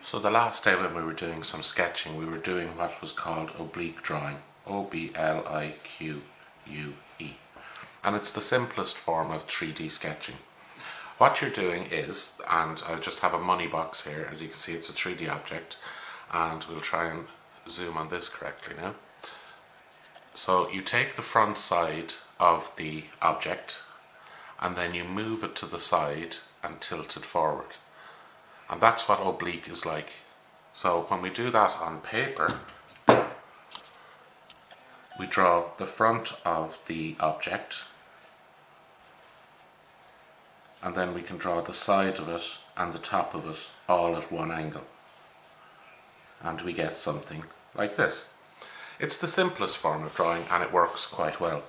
So the last day when we were doing some sketching, we were doing what was called oblique drawing, O-B-L-I-Q-U-E. And it's the simplest form of 3D sketching. What you're doing is, and I just have a money box here, as you can see it's a 3D object, and we'll try and zoom on this correctly now. So you take the front side of the object and then you move it to the side and tilt it forward. And that's what oblique is like. So when we do that on paper, we draw the front of the object and then we can draw the side of it and the top of it all at one angle. And we get something like this. It's the simplest form of drawing and it works quite well.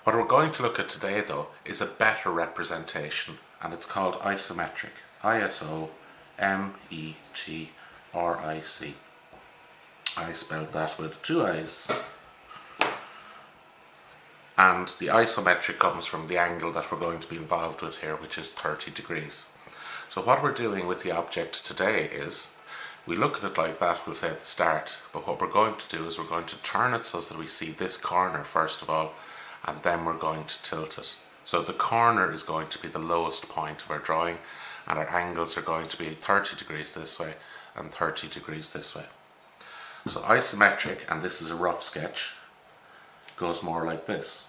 What we're going to look at today though is a better representation, and it's called isometric. I-S-O-M-E-T-R-I-C. I spelled that with two I's. And the isometric comes from the angle that we're going to be involved with here, which is 30 degrees. So what we're doing with the object today is, we look at it like that, we'll say at the start, but what we're going to do is we're going to turn it so that we see this corner first of all, and then we're going to tilt it. So the corner is going to be the lowest point of our drawing, and our angles are going to be 30 degrees this way and 30 degrees this way. So isometric, and this is a rough sketch, goes more like this.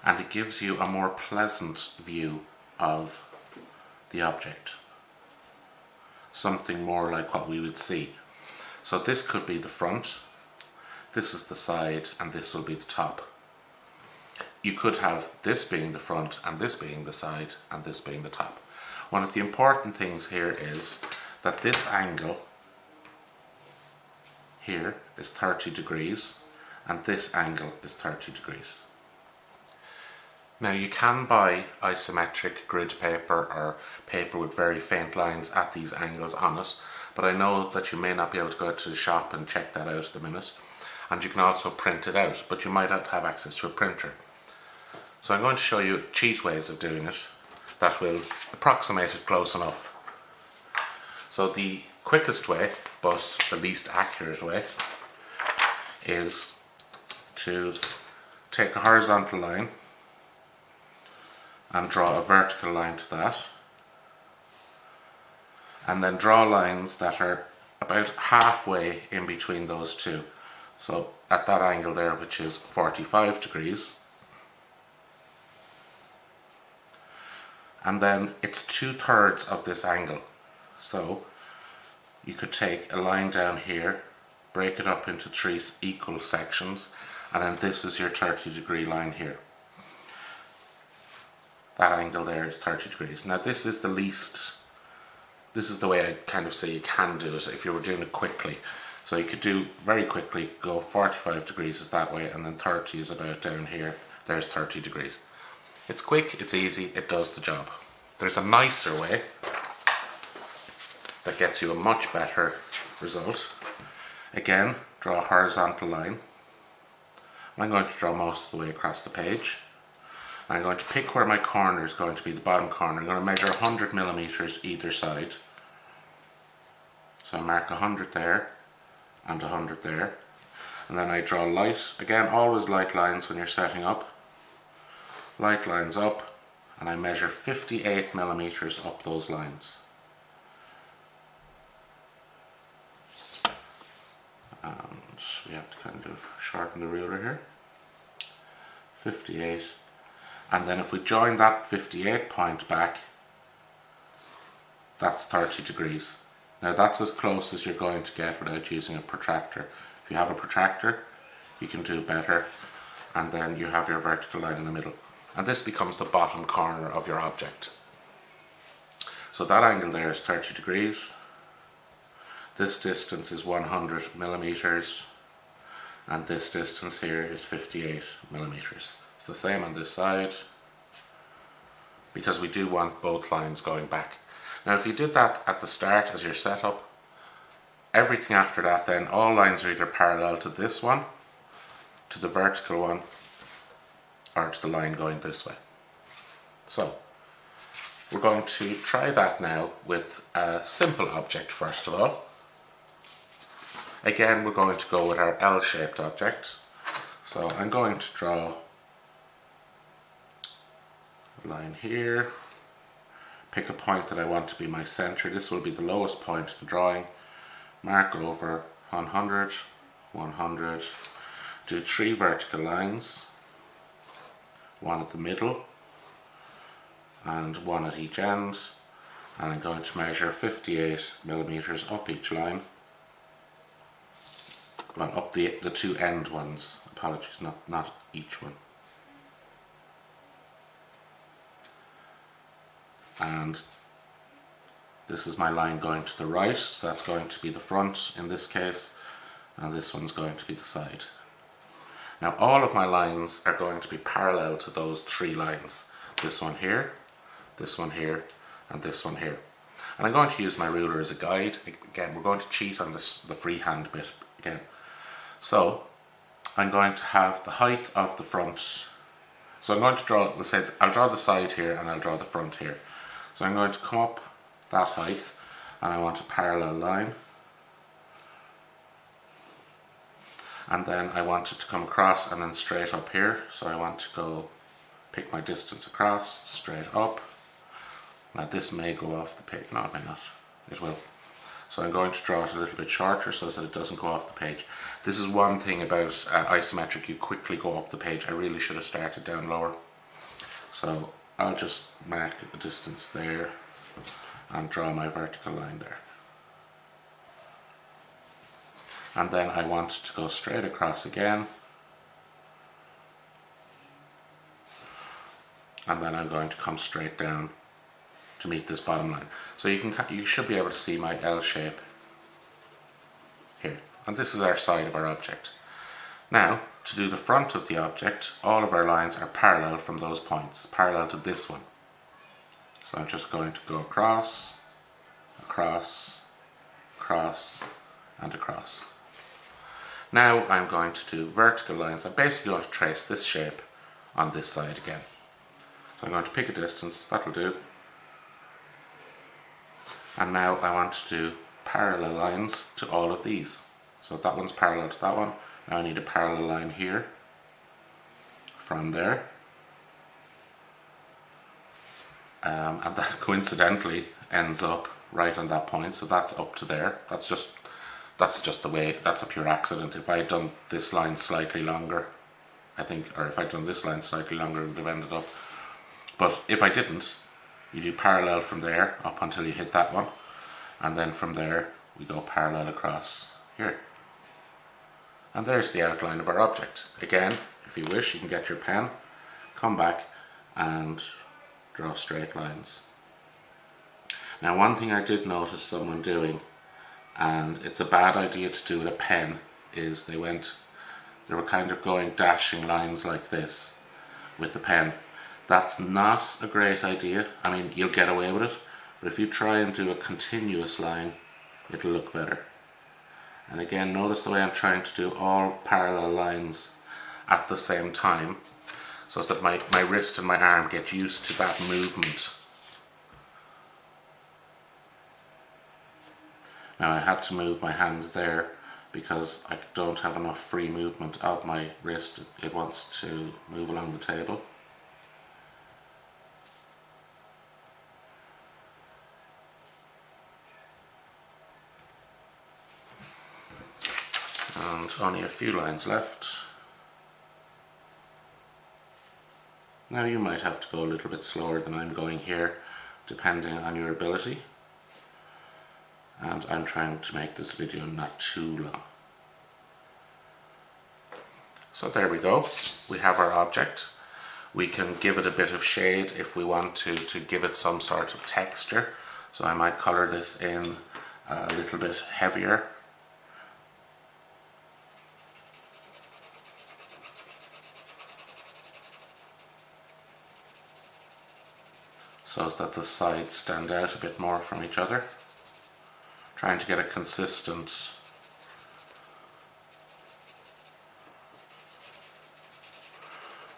And it gives you a more pleasant view of the object. Something more like what we would see. So this could be the front, this is the side, and this will be the top. You could have this being the front, and this being the side, and this being the top. One of the important things here is that this angle here is 30 degrees, and this angle is 30 degrees. Now you can buy isometric grid paper or paper with very faint lines at these angles on it, but I know that you may not be able to go out to the shop and check that out at the minute. And you can also print it out, but you might not have access to a printer. So I'm going to show you cheat ways of doing it that will approximate it close enough. So the quickest way, but the least accurate way, is to take a horizontal line and draw a vertical line to that, and then draw lines that are about halfway in between those two. So at that angle there, which is 45 degrees, and then it's 2/3 of this angle. So you could take a line down here, break it up into 3 equal sections, and then this is your 30-degree line here. That angle there is 30 degrees. Now this is the least, this is the way I kind of say you can do it if you were doing it quickly. So you could do very quickly, go 45 degrees is that way, and then 30 is about down here. There's 30 degrees. It's quick, it's easy, it does the job. There's a nicer way that gets you a much better result. Again, draw a horizontal line. I'm going to draw most of the way across the page. I'm going to pick where my corner is going to be, the bottom corner. I'm going to measure 100 millimeters either side. So I mark 100 there and 100 there. And then I draw light, again always light lines when you're setting up. Light lines up, and I measure 58 millimeters up those lines. And we have to kind of shorten the ruler here. 58. And then if we join that 58 point back, that's 30 degrees. Now that's as close as you're going to get without using a protractor. If you have a protractor, you can do better, and then you have your vertical line in the middle. And this becomes the bottom corner of your object. So that angle there is 30 degrees. This distance is 100 millimeters, and this distance here is 58 millimeters. It's the same on this side, because we do want both lines going back. Now if you did that at the start as your setup, everything after that then, all lines are either parallel to this one, to the vertical one, or to the line going this way. So we're going to try that now with a simple object first of all. Again, we're going to go with our L-shaped object. So I'm going to draw a line here, pick a point that I want to be my center. This will be the lowest point of the drawing. Mark over 100, 100, do 3 vertical lines, one at the middle and one at each end, and I'm going to measure 58 millimeters up each line. Well, up the 2 end ones, apologies, not each one. And this is my line going to the right, so that's going to be the front in this case, and this one's going to be the side. Now all of my lines are going to be parallel to those 3 lines. This one here, this one here, and this one here. And I'm going to use my ruler as a guide. Again, we're going to cheat on this, the freehand bit again. So I'm going to have the height of the front. So I'm going to draw, we'll say, I'll draw the side here and I'll draw the front here. So I'm going to come up that height and I want a parallel line. And then I want it to come across and then straight up here. So I want to go pick my distance across, straight up. Now this may go off the page, no it may not, it will. So I'm going to draw it a little bit shorter so that it doesn't go off the page. This is one thing about isometric, you quickly go up the page. I really should have started down lower. So I'll just mark a distance there and draw my vertical line there. And then I want to go straight across again. And then I'm going to come straight down to meet this bottom line. So you should be able to see my L shape here. And this is our side of our object. Now, to do the front of the object, all of our lines are parallel from those points, parallel to this one. So I'm just going to go across, across, across, and across. Now I'm going to do vertical lines. I'm basically going to trace this shape on this side again. So I'm going to pick a distance, that'll do. And now I want to do parallel lines to all of these. So that one's parallel to that one. Now I need a parallel line here from there. And that coincidentally ends up right on that point. So that's up to there. That's just the way, that's a pure accident. If I had done this line slightly longer, I think, or if I'd done this line slightly longer, it would have ended up. But if I didn't, you do parallel from there up until you hit that one, and then from there we go parallel across here. And there's the outline of our object. Again, if you wish, you can get your pen, come back and draw straight lines. Now one thing I did notice someone doing, and it's a bad idea to do with a pen, is they were kind of going dashing lines like this with the pen. That's not a great idea. I mean, you'll get away with it, but if you try and do a continuous line, it'll look better. And again, notice the way I'm trying to do all parallel lines at the same time, so that my wrist and my arm get used to that movement. Now I had to move my hand there because I don't have enough free movement of my wrist. It wants to move along the table. And only a few lines left. Now you might have to go a little bit slower than I'm going here, depending on your ability. And I'm trying to make this video not too long. So there we go. We have our object. We can give it a bit of shade if we want to give it some sort of texture. So I might color this in a little bit heavier. So that the sides stand out a bit more from each other. Trying to get a consistent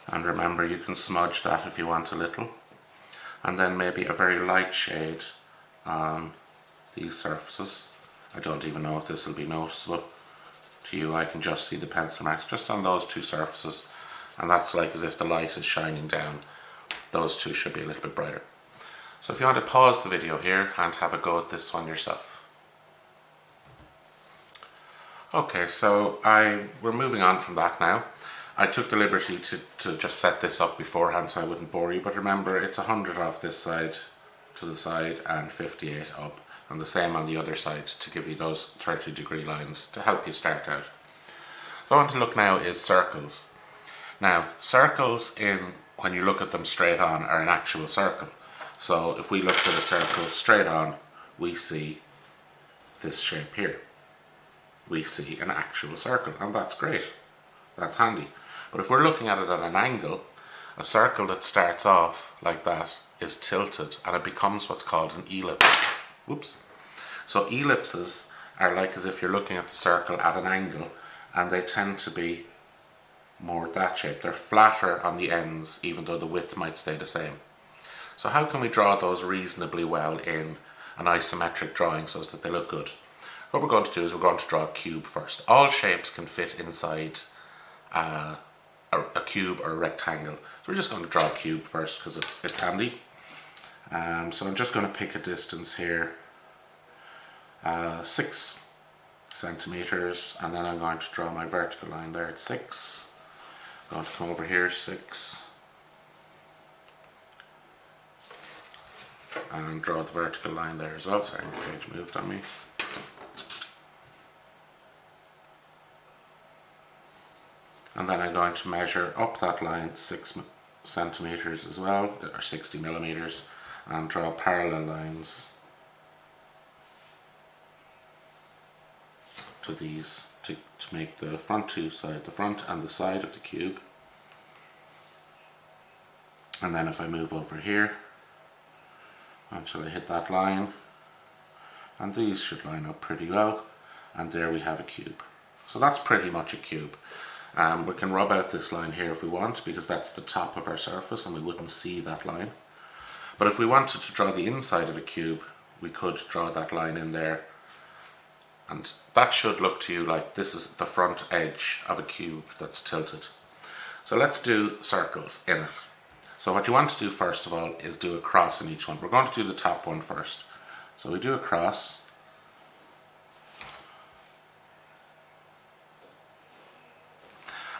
and remember you can smudge that if you want a little. and then maybe a very light shade on these surfaces. I don't even know if this will be noticeable to you. I can just see the pencil marks just on those two surfaces, and that's like as if the light is shining down. Those two should be a little bit brighter. So if you want to pause the video here and have a go at this one yourself. Okay, so we're moving on from that now. I took the liberty to just set this up beforehand so I wouldn't bore you, but remember it's 100 off this side to the side and 58 up, and the same on the other side to give you those 30-degree lines to help you start out. So what I want to look now is circles. Now, circles, when you look at them straight on, are an actual circle. So if we looked at a circle straight on, we see this shape here. We see an actual circle, and that's great. That's handy. But if we're looking at it at an angle, a circle that starts off like that is tilted, and it becomes what's called an ellipse. Whoops. So ellipses are like as if you're looking at the circle at an angle, and they tend to be more that shape. They're flatter on the ends, even though the width might stay the same. So how can we draw those reasonably well in an isometric drawing so that they look good? What we're going to do is we're going to draw a cube first. All shapes can fit inside a cube or a rectangle. So we're just going to draw a cube first because it's handy. So I'm just going to pick a distance here, 6 centimeters, and then I'm going to draw my vertical line there at 6. I'm going to come over here 6. And draw the vertical line there as well. Sorry, the page moved on me. And then I'm going to measure up that line 6 centimeters as well, or 60 millimeters, and draw parallel lines to these to make the front the front and the side of the cube. And then if I move over here until I hit that line, and these should line up pretty well, and there we have a cube. So that's pretty much a cube. We can rub out this line here if we want, because that's the top of our surface and we wouldn't see that line. But if we wanted to draw the inside of a cube, we could draw that line in there, and that should look to you like this is the front edge of a cube that's tilted. So let's do circles in it. So what you want to do first of all is do a cross in each one. We're going to do the top one first. So we do a cross.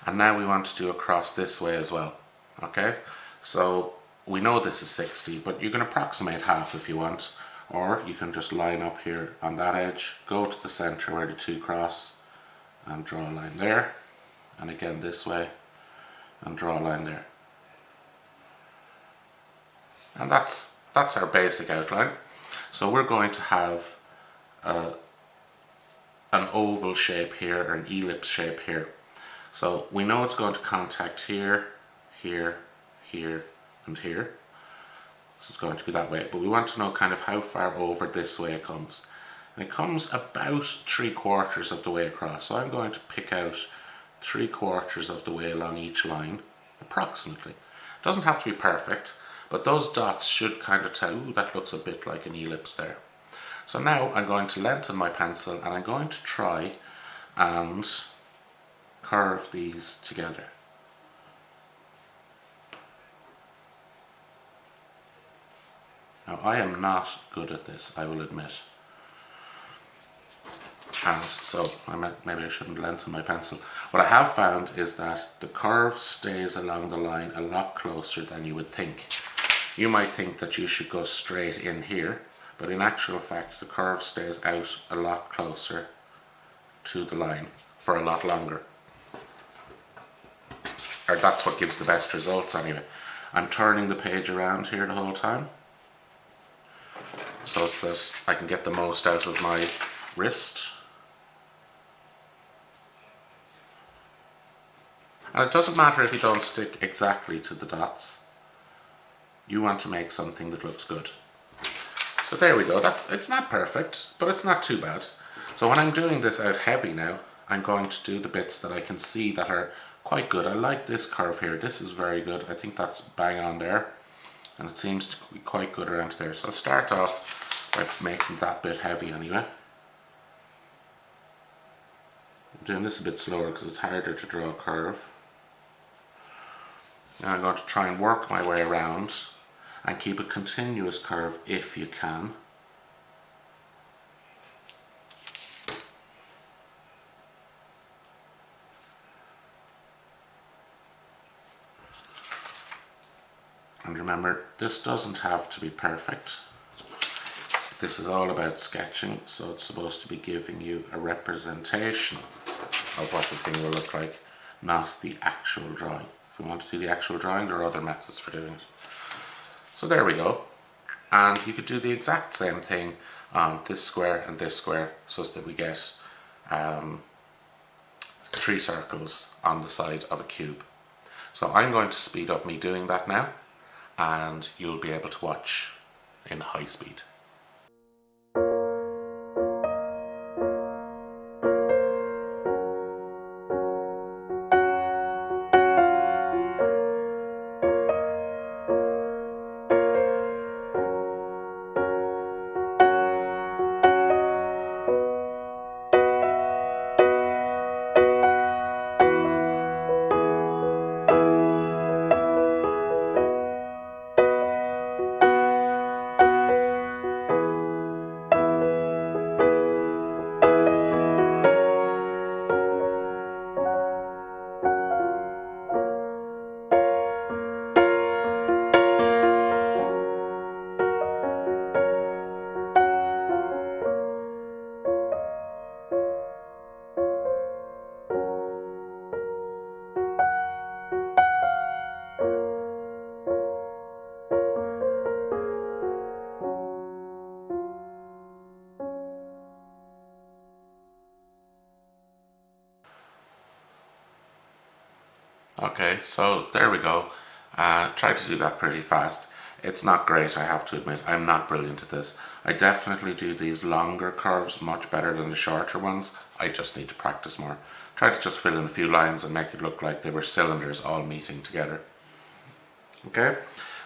And now we want to do a cross this way as well. Okay? So we know this is 60, but you can approximate half if you want. Or you can just line up here on that edge, go to the center where the two cross, and draw a line there. And again this way, and draw a line there. And that's our basic outline. So we're going to have an oval shape here, or an ellipse shape here. So we know it's going to contact here, here, here, and here. So it's going to be that way, but we want to know kind of how far over this way it comes. And it comes about 3/4 of the way across. So I'm going to pick out 3/4 of the way along each line, approximately. It doesn't have to be perfect, but those dots should kind of tell, ooh, that looks a bit like an ellipse there. So now I'm going to lengthen my pencil and I'm going to try and curve these together. Now I am not good at this, I will admit. And so maybe I shouldn't lengthen my pencil. What I have found is that the curve stays along the line a lot closer than you would think. You might think that you should go straight in here, but in actual fact the curve stays out a lot closer to the line for a lot longer. Or that's what gives the best results anyway. I'm turning the page around here the whole time, so that I can get the most out of my wrist. And it doesn't matter if you don't stick exactly to the dots. You want to make something that looks good. So there we go. It's not perfect, but it's not too bad. So when I'm doing this out heavy now, I'm going to do the bits that I can see that are quite good. I like this curve here. This is very good. I think that's bang on there. and it seems to be quite good around there. So I'll start off by making that bit heavy anyway. I'm doing this a bit slower because it's harder to draw a curve. Now I'm going to try and work my way around and keep a continuous curve if you can. And remember, this doesn't have to be perfect. This is all about sketching, so it's supposed to be giving you a representation of what the thing will look like, not the actual drawing. If you want to do the actual drawing, there are other methods for doing it. So there we go. And you could do the exact same thing on this square and this square, so that we get 3 circles on the side of a cube. So I'm going to speed up me doing that now, and you'll be able to watch in high speed. Okay, so there we go. Tried to do that pretty fast. It's not great, I have to admit. I'm not brilliant at this. I definitely do these longer curves much better than the shorter ones. I just need to practice more. Try to just fill in a few lines and make it look like they were cylinders all meeting together. Okay,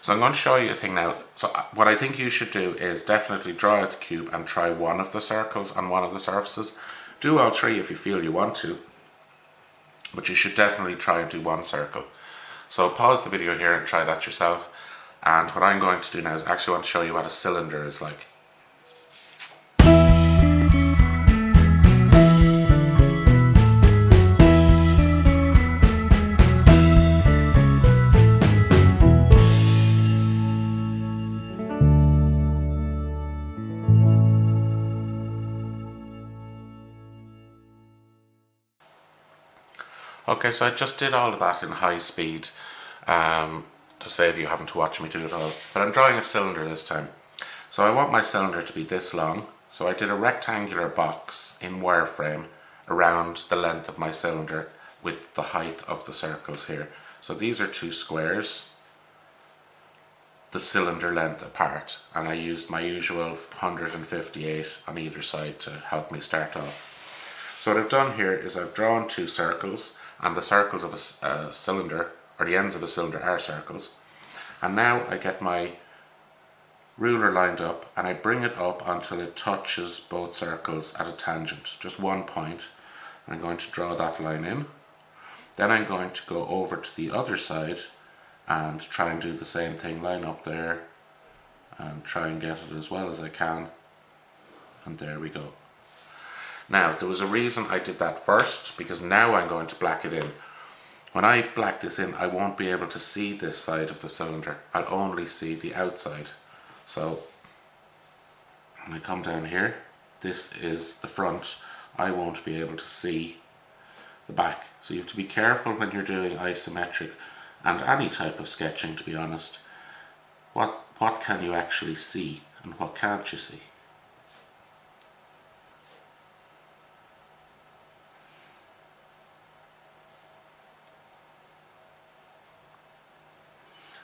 so I'm going to show you a thing now. So what I think you should do is definitely draw out the cube and try one of the circles on one of the surfaces. Do all 3 if you feel you want to, but you should definitely try and do one circle. So pause the video here and try that yourself. And what I'm going to do now is actually want to show you what a cylinder is like. Okay, so I just did all of that in high speed to save you having to watch me do it all. But I'm drawing a cylinder this time. So I want my cylinder to be this long. So I did a rectangular box in wireframe around the length of my cylinder with the height of the circles here. So these are 2 squares, the cylinder length apart. And I used my usual 158 on either side to help me start off. So what I've done here is I've drawn 2 circles, and the circles of a cylinder, or the ends of a cylinder, are circles. And now I get my ruler lined up and I bring it up until it touches both circles at a tangent, just one point. And I'm going to draw that line in. Then I'm going to go over to the other side and try and do the same thing, line up there and try and get it as well as I can. And there we go. Now, there was a reason I did that first, because now I'm going to black it in. When I black this in, I won't be able to see this side of the cylinder. I'll only see the outside. So, when I come down here, this is the front. I won't be able to see the back. So you have to be careful when you're doing isometric and any type of sketching, to be honest. What can you actually see and what can't you see?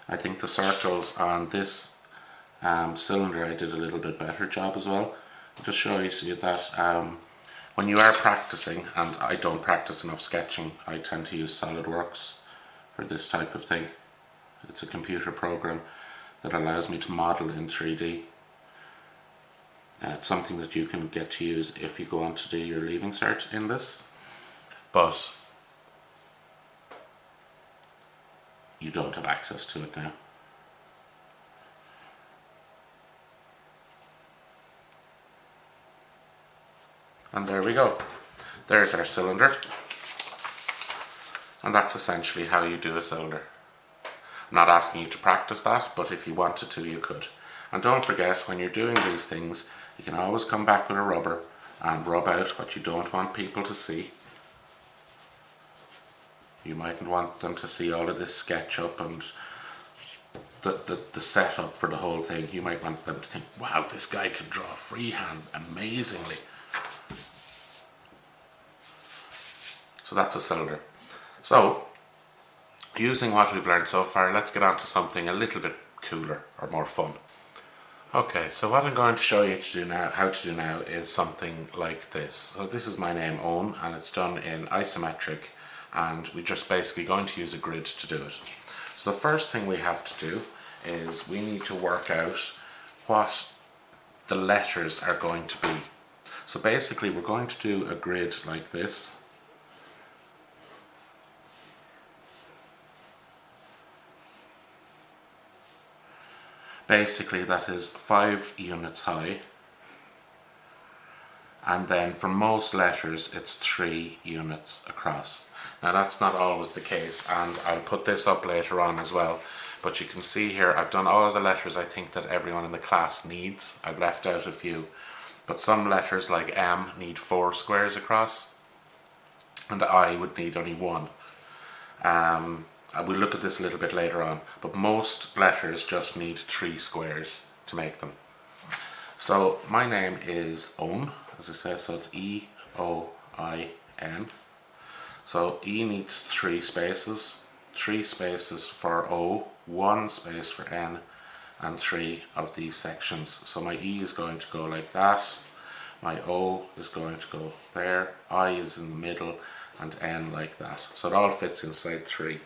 I think the circles on this cylinder I did a little bit better job as well. I'll just show you that when you are practicing, and I don't practice enough sketching, I tend to use SolidWorks for this type of thing. It's a computer program that allows me to model in 3D. It's something that you can get to use if you go on to do your Leaving Cert in this, but you don't have access to it now. And there we go. There's our cylinder. And that's essentially how you do a cylinder. I'm not asking you to practice that, but if you wanted to, you could. And don't forget, when you're doing these things, you can always come back with a rubber and rub out what you don't want people to see. You mightn't want them to see all of this SketchUp and the setup for the whole thing. You might want them to think, wow, this guy can draw freehand amazingly. So that's a cylinder. So, using what we've learned so far, let's get on to something a little bit cooler or more fun. Okay, so what I'm going to show you how to do now is something like this. So this is my name, Owen, and it's done in isometric, and we're just basically going to use a grid to do it. So the first thing we have to do is we need to work out what the letters are going to be. So basically we're going to do a grid like this. Basically that is 5 units high, and then for most letters it's 3 units across. Now that's not always the case, and I'll put this up later on as well, but you can see here I've done all of the letters I think that everyone in the class needs. I've left out a few, but some letters like M need 4 squares across, and I would need only 1. We'll look at this a little bit later on, but most letters just need 3 squares to make them. So my name is Owen, as I said, so it's E-O-I-N. So E needs 3 spaces, 3 spaces for O, 1 space for N, and 3 of these sections. So my E is going to go like that, my O is going to go there, I is in the middle, and N like that. So it all fits inside 3.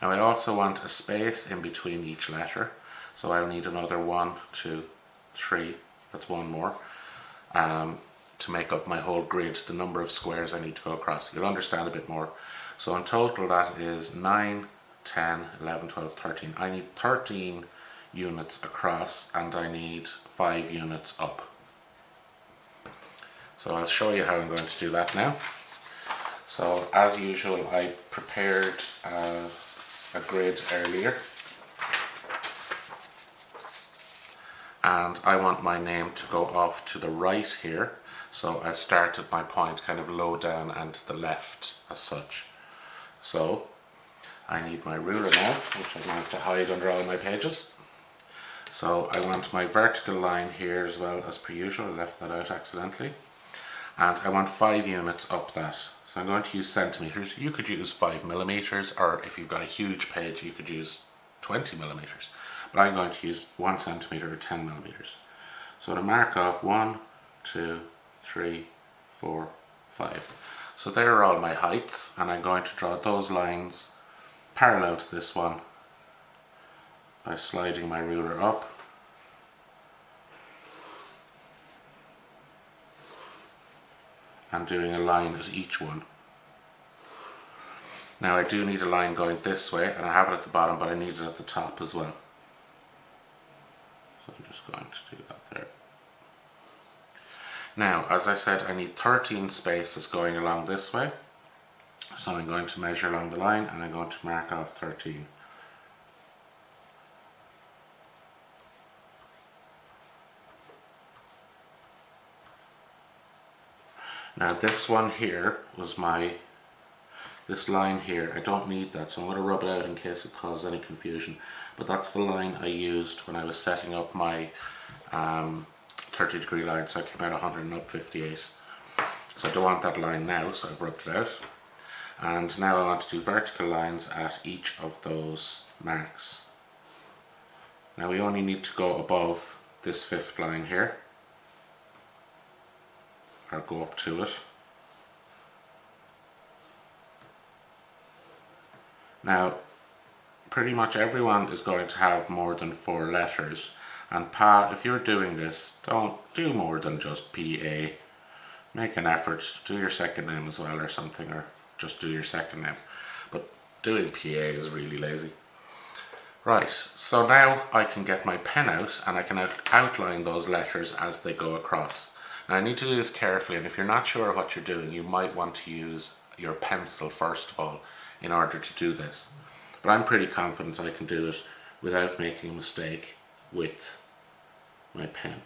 Now I also want a space in between each letter, so I'll need another 1, 2, 3, that's 1 more, to make up my whole grid, the number of squares I need to go across. You'll understand a bit more. So in total that is 9, 10, 11, 12, 13. I need 13 units across, and I need 5 units up. So I'll show you how I'm going to do that now. So as usual, I prepared a grid earlier, and I want my name to go off to the right here, so I've started my point kind of low down and to the left as such. So I need my ruler now, which I'm going to have to hide under all my pages. So I want my vertical line here as well as per usual. I left that out accidentally. And I want 5 units up that. So I'm going to use centimeters. You could use 5 millimeters, or if you've got a huge page you could use 20 millimeters. But I'm going to use 1 centimeter or 10 millimeters. So to mark off 1, 2, 3, 4, 5. So there are all my heights, and I'm going to draw those lines parallel to this one by sliding my ruler up. And doing a line at each one. Now I do need a line going this way, and I have it at the bottom, but I need it at the top as well. So I'm just going to do that there. Now, as I said, I need 13 spaces going along this way. So I'm going to measure along the line, and I'm going to mark off 13. Now this one here was this line here, I don't need that, so I'm going to rub it out in case it causes any confusion. But that's the line I used when I was setting up my 30-degree line, so I came out 100 and up 58. So I don't want that line now, so I've rubbed it out. And now I want to do vertical lines at each of those marks. Now we only need to go above this 5th line here, or go up to it. Now pretty much everyone is going to have more than 4 letters. And Pa, if you're doing this, don't do more than just PA. Make an effort to do your second name as well or something, or just do your second name. But doing PA is really lazy. Right, so now I can get my pen out and I can outline those letters as they go across. Now I need to do this carefully, and if you're not sure what you're doing, you might want to use your pencil first of all in order to do this. But I'm pretty confident I can do it without making a mistake with my pen.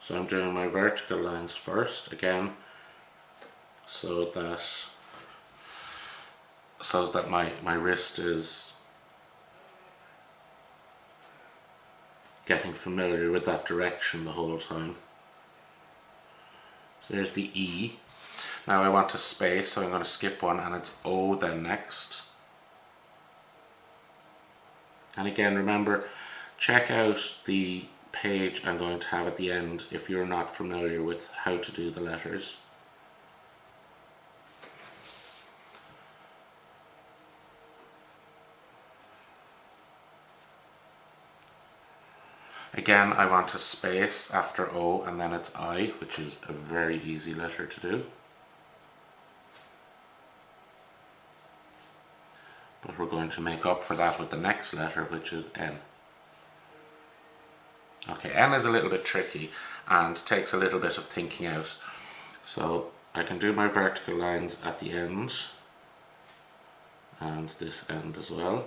So I'm doing my vertical lines first, again, so that my wrist is getting familiar with that direction the whole time. So there's the E. Now I want a space, so I'm going to skip one, and it's O then next. And again, remember, check out the page I'm going to have at the end if you're not familiar with how to do the letters. Again, I want a space after O, and then it's I, which is a very easy letter to do. But we're going to make up for that with the next letter, which is N. Okay, N is a little bit tricky and takes a little bit of thinking out. So I can do my vertical lines at the end and this end as well.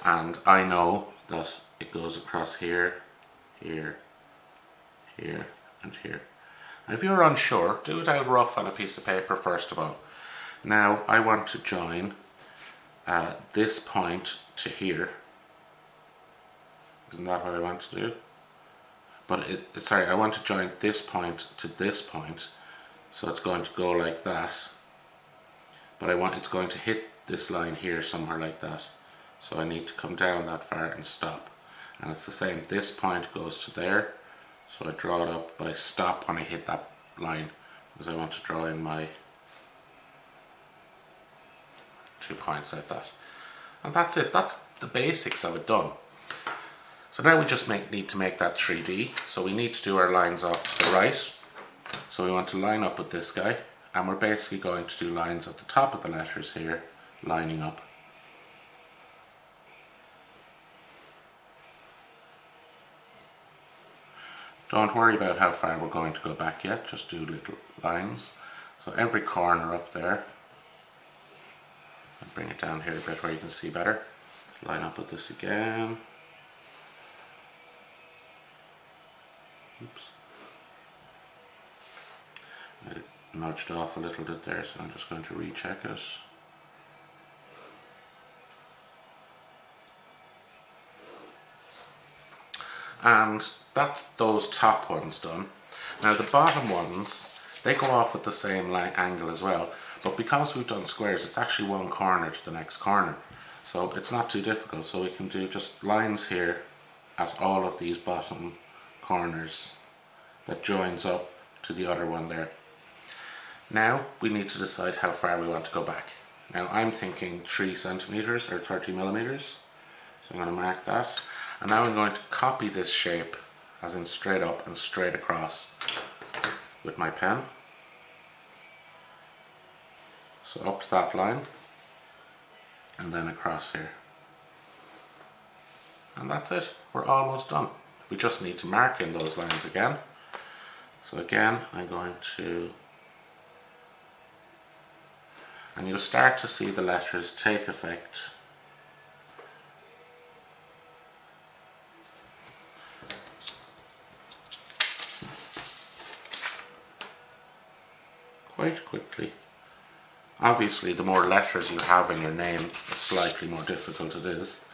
And I know that it goes across here, here, here, and here. And if you're unsure, do it out rough on a piece of paper first of all. Now I want to join this point to here. Isn't that what I want to do? But sorry, I want to join this point to this point, so it's going to go like that. But it's going to hit this line here somewhere like that. So I need to come down that far and stop. And it's the same. This point goes to there, so I draw it up, but I stop when I hit that line because I want to draw in my 2 points like that. And that's it. That's the basics of it done. So now we just need to make that 3D. So we need to do our lines off to the right. So we want to line up with this guy, and we're basically going to do lines at the top of the letters here, lining up. Don't worry about how far we're going to go back yet, just do little lines. So every corner up there, I'll bring it down here a bit where you can see better. Line up with this again. Oops. It nudged off a little bit there, so I'm just going to recheck it. And that's those top ones done. Now the bottom ones, they go off at the same angle as well, but because we've done squares, it's actually one corner to the next corner, so it's not too difficult. So we can do just lines here at all of these bottom corners that joins up to the other one there. Now we need to decide how far we want to go back. Now I'm thinking 3 centimeters or 30 millimeters, so I'm going to mark that. And now I'm going to copy this shape, as in straight up and straight across, with my pen. So up to that line, and then across here. And that's it, we're almost done. We just need to mark in those lines again. So again, I'm going to, and you'll start to see the letters take effect. Quite quickly. Obviously, the more letters you have in your name, the slightly more difficult it is.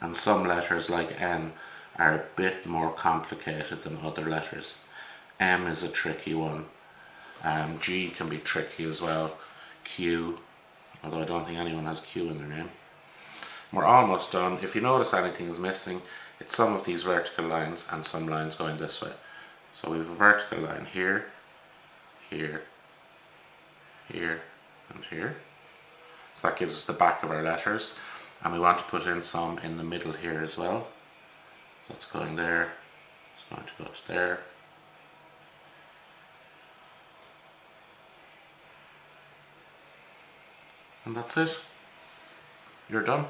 And some letters like N are a bit more complicated than other letters. M is a tricky one. G can be tricky as well. Q, although I don't think anyone has Q in their name. We're almost done. If you notice anything is missing, it's some of these vertical lines and some lines going this way. So we have a vertical line here, here, here, and here. So that gives us the back of our letters. And we want to put in some in the middle here as well. So it's going there, it's going to go to there. And that's it. You're done.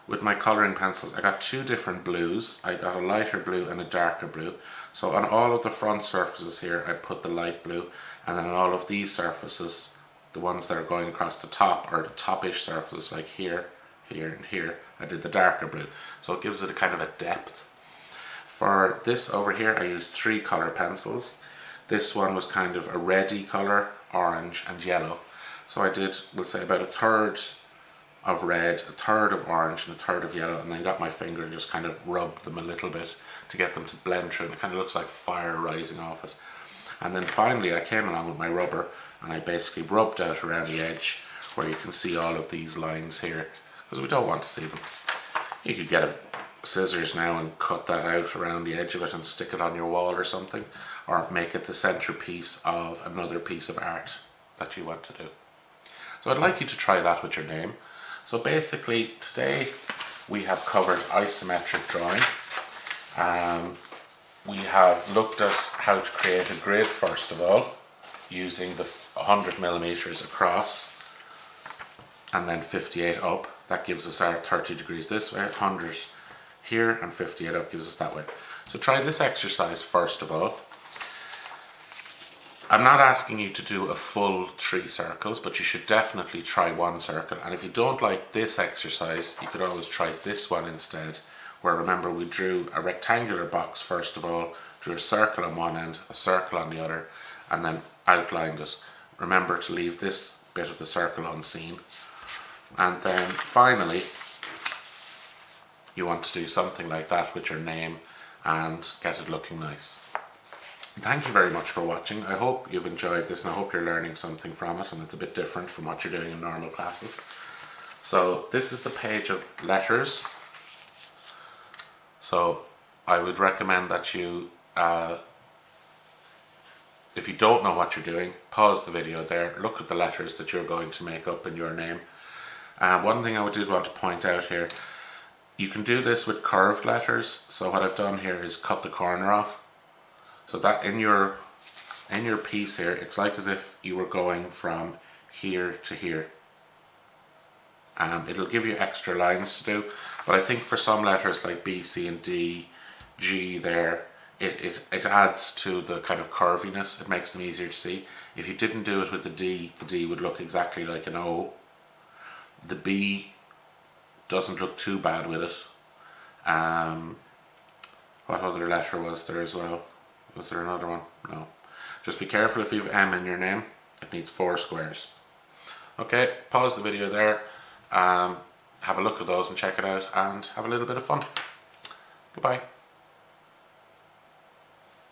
With my colouring pencils, I got two different blues. I got a lighter blue and a darker blue. So on all of the front surfaces here, I put the light blue, and then on all of these surfaces, the ones that are going across the top, or the top-ish surfaces like here, here, and here, I did the darker blue. So it gives it a kind of a depth. For this over here, I used 3 colour pencils. This one was kind of a reddy colour, orange, and yellow. So I did, we'll say, about a third of red, a third of orange, and a third of yellow, and then got my finger and just kind of rubbed them a little bit to get them to blend through, and it kind of looks like fire rising off it. And then finally I came along with my rubber and I basically rubbed out around the edge where you can see all of these lines here, because we don't want to see them. You could get a scissors now and cut that out around the edge of it and stick it on your wall or something, or make it the centerpiece of another piece of art that you want to do. So I'd like you to try that with your name. So basically today we have covered isometric drawing. We have looked at how to create a grid first of all, using the 100 millimeters across and then 58 up. That gives us our 30 degrees this way, 100 here, and 58 up gives us that way. So try this exercise first of all. I'm not asking you to do a full 3 circles, but you should definitely try 1 circle. And if you don't like this exercise, you could always try this one instead, where remember we drew a rectangular box first of all, drew a circle on one end, a circle on the other, and then outlined it. Remember to leave this bit of the circle unseen. And then finally, you want to do something like that with your name and get it looking nice. Thank you very much for watching. I hope you've enjoyed this and I hope you're learning something from it, and it's a bit different from what you're doing in normal classes. So this is the page of letters. So I would recommend that you, if you don't know what you're doing, pause the video there, look at the letters that you're going to make up in your name. One thing I did want to point out here, you can do this with curved letters. So what I've done here is cut the corner off. So that in your piece here, it's like as if you were going from here to here. It'll give you extra lines to do, but I think for some letters like B, C, and D, G there, it adds to the kind of curviness. It makes them easier to see. If you didn't do it with the D would look exactly like an O. The B doesn't look too bad with it. What other letter was there as well? Was there another one? No. Just be careful if you have M in your name. It needs 4 squares. Okay, pause the video there. Have a look at those and check it out and have a little bit of fun. Goodbye.